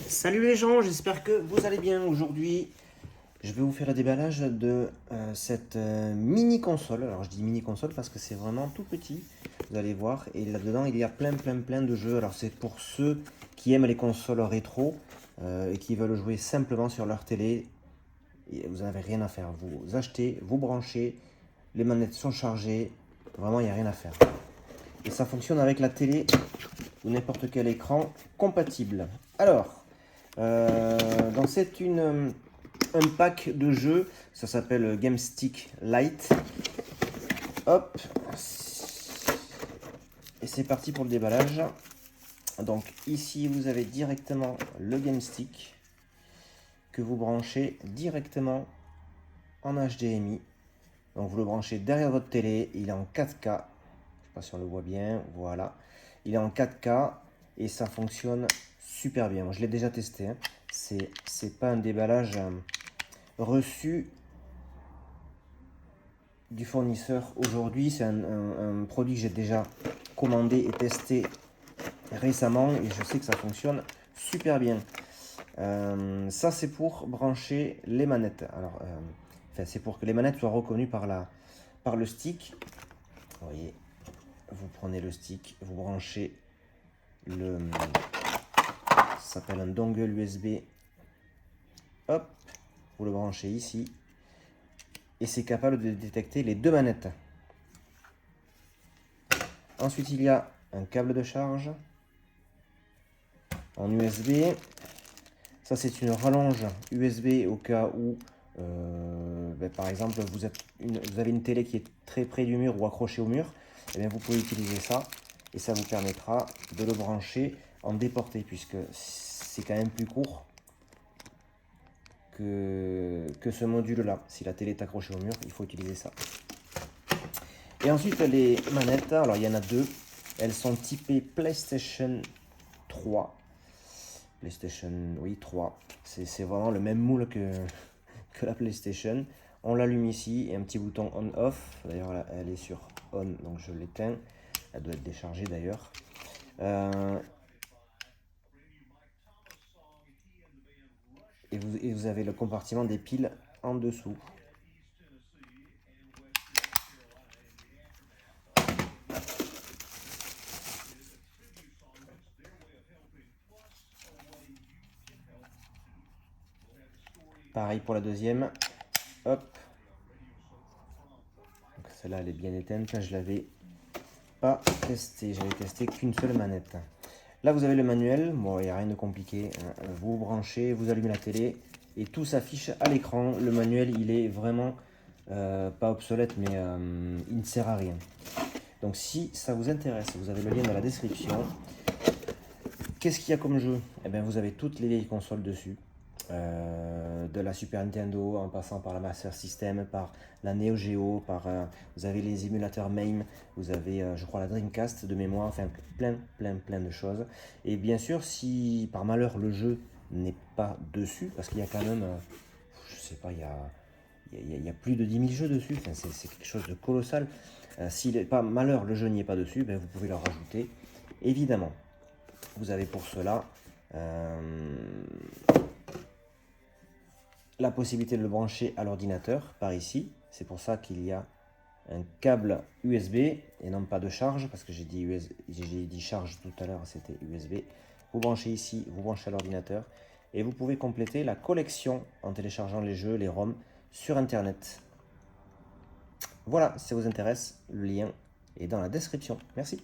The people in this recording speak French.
Salut les gens, j'espère que vous allez bien. Aujourd'hui, je vais vous faire le déballage de cette mini console. Alors je dis mini console parce que c'est vraiment tout petit, vous allez voir. Et là-dedans, il y a plein de jeux. Alors c'est pour ceux qui aiment les consoles rétro et qui veulent jouer simplement sur leur télé. Et vous n'avez rien à faire. Vous achetez, vous branchez, les manettes sont chargées. Vraiment, il n'y a rien à faire. Et ça fonctionne avec la télé ou n'importe quel écran compatible. Alors, donc c'est un pack de jeux, ça s'appelle Game Stick Lite. Hop, et c'est parti pour le déballage. Donc ici vous avez directement le Game Stick que vous branchez directement en HDMI. Donc vous le branchez derrière votre télé, il est en 4K. Je ne sais pas si on le voit bien, voilà. Il est en 4K et ça fonctionne super bien. Moi, je l'ai déjà testé, hein. C'est pas un déballage reçu du fournisseur aujourd'hui. C'est un produit que j'ai déjà commandé et testé récemment et je sais que ça fonctionne super bien. Ça c'est pour brancher les manettes. Alors, c'est pour que les manettes soient reconnues par le stick. Vous voyez, vous prenez le stick, vous branchez ça s'appelle un dongle USB. Hop, vous le branchez ici et c'est capable de détecter les deux manettes. Ensuite, il y a un câble de charge en USB. Ça, c'est une rallonge USB au cas où, par exemple, vous avez une télé qui est très près du mur ou accrochée au mur. Et bien, vous pouvez utiliser ça et ça vous permettra de le brancher en déporté puisque c'est quand même plus court que ce module-là. Si la télé est accrochée au mur, il faut utiliser ça. Et ensuite, les manettes, alors il y en a deux. Elles sont typées PlayStation 3. PlayStation, oui, 3. C'est vraiment le même moule que la PlayStation. On l'allume ici et un petit bouton on-off. D'ailleurs, elle est sur on, donc je l'éteins. Elle doit être déchargée d'ailleurs. Et vous avez le compartiment des piles en dessous. Pareil pour la deuxième. Hop. Celle-là, elle est bien éteinte. Je l'avais pas testé. J'avais testé qu'une seule manette. Là, vous avez le manuel. Bon, il n'y a rien de compliqué. Vous branchez, vous allumez la télé et tout s'affiche à l'écran. Le manuel, il est vraiment pas obsolète, mais il ne sert à rien. Donc, si ça vous intéresse, vous avez le lien dans la description. Qu'est-ce qu'il y a comme jeu? Eh bien, vous avez toutes les vieilles consoles dessus. De la Super Nintendo en passant par la Master System, par la Neo Geo, vous avez les émulateurs MAME, vous avez je crois la Dreamcast de mémoire, enfin plein de choses. Et bien sûr, si par malheur le jeu n'est pas dessus, parce qu'il y a quand même, je sais pas, il y a plus de 10 000 jeux dessus, enfin, c'est quelque chose de colossal. Si par malheur le jeu n'y est pas dessus, ben, vous pouvez le rajouter, évidemment. Vous avez pour cela la possibilité de le brancher à l'ordinateur par ici. C'est pour ça qu'il y a un câble USB et non pas de charge, parce que j'ai dit charge tout à l'heure, c'était USB. Vous branchez ici, vous branchez à l'ordinateur et vous pouvez compléter la collection en téléchargeant les jeux, les ROM sur Internet. Voilà, si ça vous intéresse, le lien est dans la description. Merci.